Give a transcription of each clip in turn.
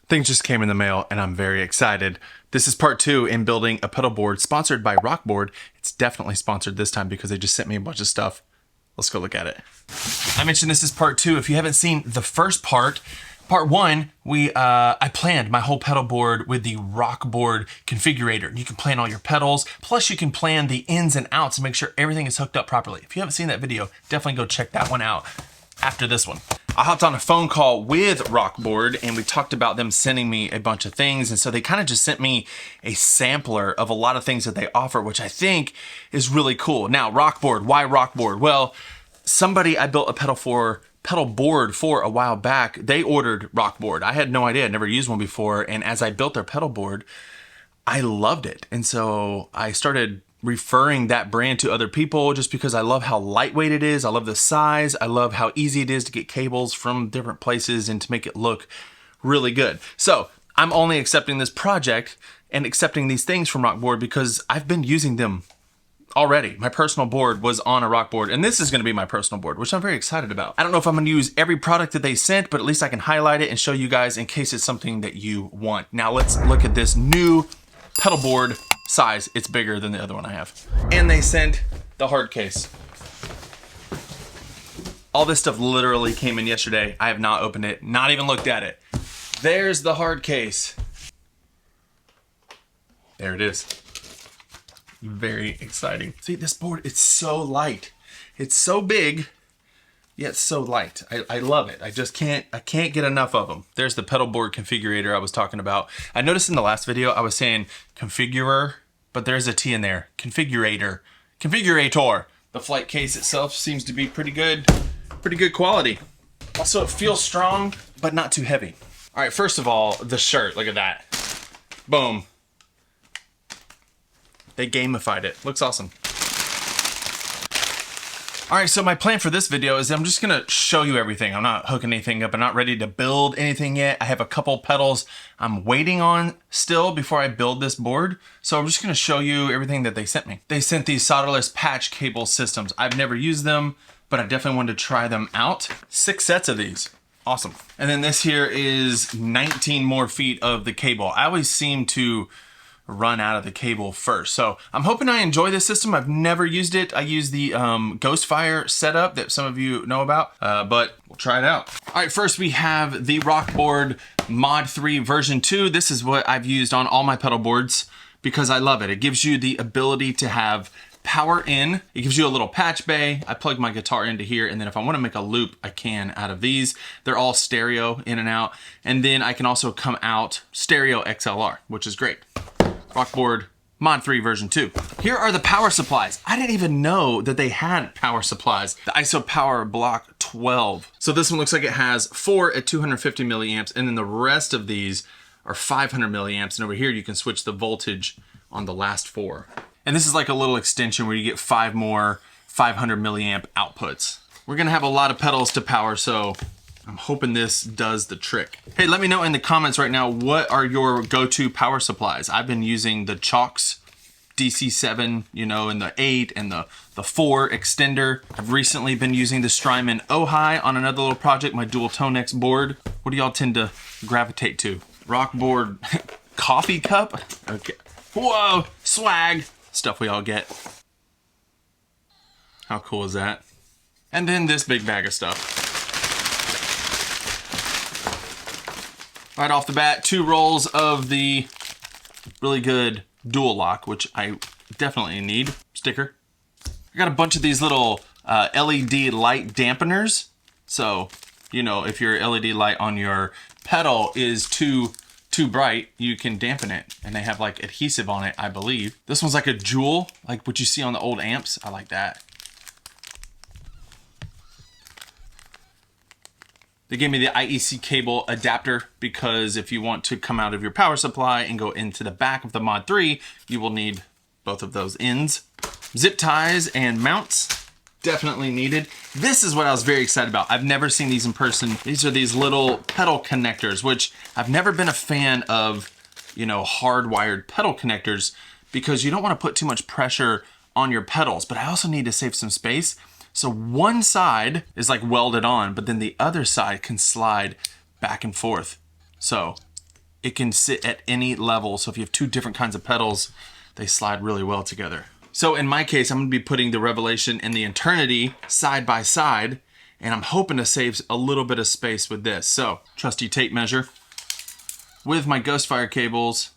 Things just came in the mail and I'm very excited. This is part 2 in building a pedal board sponsored by ROCKBOARD. It's definitely sponsored this time because they just sent me a bunch of stuff. Let's go look at it. I mentioned this is part 2. If you haven't seen the first part 1, I planned my whole pedal board with the ROCKBOARD configurator. You can plan all your pedals, plus you can plan the ins and outs and make sure everything is hooked up properly. If you haven't seen that video, definitely go check that one out after this one. I hopped on a phone call with ROCKBOARD and we talked about them sending me a bunch of things. And so they kind of just sent me a sampler of a lot of things that they offer, which I think is really cool. Now, ROCKBOARD, why ROCKBOARD? Well, somebody I built a pedal board for a while back, they ordered ROCKBOARD. I had no idea, I'd never used one before. And as I built their pedal board, I loved it. And so I started referring that brand to other people just because I love how lightweight it is. I love the size. I love how easy it is to get cables from different places and to make it look really good. So I'm only accepting this project and accepting these things from ROCKBOARD because I've been using them already. My personal board was on a ROCKBOARD and this is going to be my personal board, which I'm very excited about. I don't know if I'm going to use every product that they sent, but at least I can highlight it and show you guys in case it's something that you want. Now let's look at this new pedal board size. It's bigger than the other one I have. And they sent the hard case. All this stuff literally came in yesterday. I have not opened it, not even looked at it. There's the hard case. There it is. Very exciting. See, this board, it's so light. It's so big, yet so light. I love it. I can't get enough of them. There's the pedal board configurator I was talking about. I noticed in the last video, I was saying configurer, but there's a T in there. Configurator. Configurator. The flight case itself seems to be pretty good quality. Also, it feels strong, but not too heavy. All right, first of all, the shirt, look at that. Boom. They gamified it. Looks awesome. All right, so my plan for this video is I'm just gonna show you everything. I'm not hooking anything up. I'm not ready to build anything yet. I have a couple pedals I'm waiting on still before I build this board. So I'm just gonna show you everything that they sent me. They sent these solderless patch cable systems. I've never used them, but I definitely wanted to try them out. 6 sets of these. Awesome. And then this here is 19 more feet of the cable. I always seem to run out of the cable first. So I'm hoping I enjoy this system. I've never used it. I use the Ghostfire setup that some of you know about, but we'll try it out. All right, first we have the ROCKBOARD Mod 3 version 2. This is what I've used on all my pedal boards because I love it. It gives you the ability to have power in. It gives you a little patch bay. I plug my guitar into here, and then if I want to make a loop, I can out of these. They're all stereo in and out. And then I can also come out stereo XLR, which is great. ROCKBOARD Mod 3 version 2. Here are the power supplies. I didn't even know that they had power supplies. The ISO Power Block 12. So this one looks like it has 4 at 250 milliamps, and then the rest of these are 500 milliamps. And over here, you can switch the voltage on the last 4. And this is like a little extension where you get 5 more 500 milliamp outputs. We're gonna have a lot of pedals to power, so I'm hoping this does the trick. Hey, let me know in the comments right now, what are your go-to power supplies? I've been using the Chalks DC7, you know, and the 8 and the 4 extender. I've recently been using the Strymon Ojai on another little project, my dual Tonex board. What do y'all tend to gravitate to? ROCKBOARD coffee cup? Okay. Whoa, swag. Stuff we all get. How cool is that? And then this big bag of stuff. Right off the bat, 2 rolls of the really good dual lock, which I definitely need. Sticker. I got a bunch of these little LED light dampeners. So, you know, if your LED light on your pedal is too bright, you can dampen it. And they have like adhesive on it, I believe. This one's like a jewel, like what you see on the old amps. I like that. They gave me the IEC cable adapter because if you want to come out of your power supply and go into the back of the Mod 3, you will need both of those ends. Zip ties and mounts, definitely needed. This is what I was very excited about. I've never seen these in person. These are these little pedal connectors, which I've never been a fan of, you know, hardwired pedal connectors because you don't want to put too much pressure on your pedals, but I also need to save some space. So one side is like welded on, but then the other side can slide back and forth. So it can sit at any level. So if you have two different kinds of pedals, they slide really well together. So in my case, I'm gonna be putting the Revelation and the Eternity side by side, and I'm hoping to save a little bit of space with this. So trusty tape measure. With my Ghostfire cables,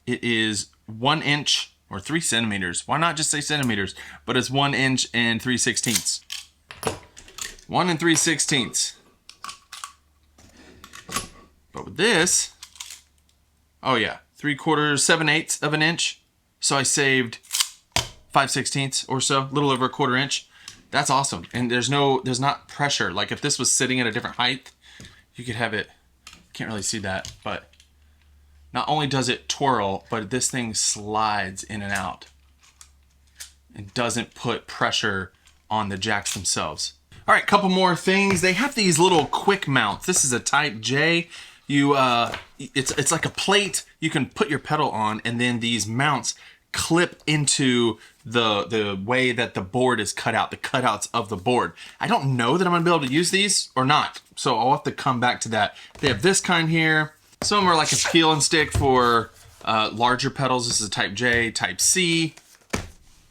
it is 1 inch or 3 centimeters. Why not just say centimeters? But it's 1 inch and 3/16. 1 and 3/16. But with this, oh yeah, 3/4, 7/8 of an inch. So I saved 5/16 or so, a little over 1/4 inch. That's awesome. And there's not pressure. Like if this was sitting at a different height, you could have it, can't really see that, but not only does it twirl, but this thing slides in and out. It doesn't put pressure on the jacks themselves. All right, couple more things. They have these little quick mounts. This is a Type J. It's like a plate you can put your pedal on, and then these mounts clip into the way that the board is cut out, the cutouts of the board. I don't know that I'm gonna be able to use these or not, so I'll have to come back to that. They have this kind here. Some of them are like a peel and stick for larger pedals. This is a Type J, Type C,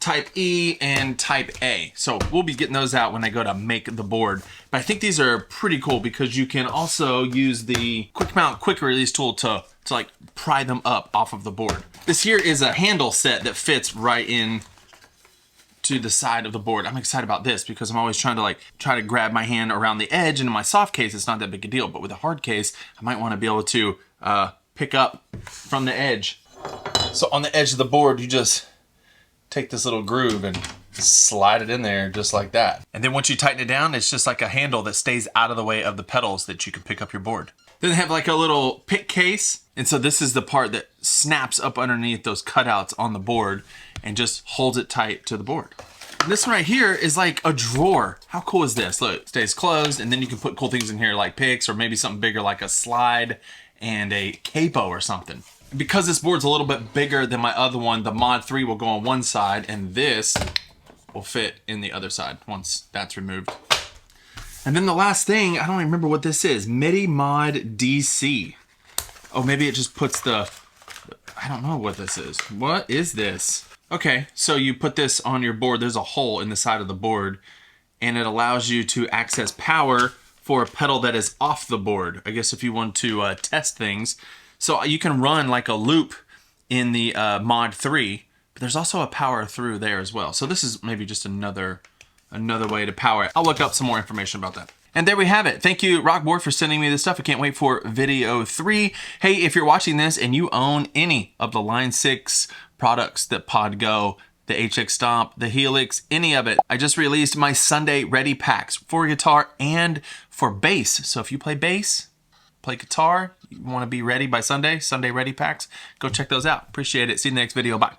Type E, and Type A. So we'll be getting those out when I go to make the board. But I think these are pretty cool because you can also use the quick mount, quick release tool to like pry them up off of the board. This here is a handle set that fits right in to the side of the board. I'm excited about this because I'm always trying to grab my hand around the edge, and in my soft case, it's not that big a deal. But with a hard case, I might want to be able to pick up from the edge. So on the edge of the board, you just take this little groove and slide it in there just like that. And then once you tighten it down, it's just like a handle that stays out of the way of the pedals that you can pick up your board. Then they have like a little pick case. And so this is the part that snaps up underneath those cutouts on the board and just holds it tight to the board. And this one right here is like a drawer. How cool is this? Look, it stays closed, and then you can put cool things in here like picks or maybe something bigger like a slide and a capo or something. Because this board's a little bit bigger than my other one, the Mod 3 will go on one side and this will fit in the other side once that's removed. And then the last thing, I don't even remember what this is, MIDI Mod DC. Oh, maybe it just puts I don't know what this is. What is this? Okay, so you put this on your board. There's a hole in the side of the board, and it allows you to access power for a pedal that is off the board. I guess if you want to test things. So you can run like a loop in the Mod 3, but there's also a power through there as well. So this is maybe just another way to power it. I'll look up some more information about that. And there we have it. Thank you, ROCKBOARD, for sending me this stuff. I can't wait for video 3. Hey, if you're watching this and you own any of the Line 6 products, the PodGo, the HX Stomp, the Helix, any of it, I just released my Sunday Ready packs for guitar and for bass. So if you play bass, play guitar, you want to be ready by Sunday Ready packs, go check those out. Appreciate it. See you in the next video. Bye.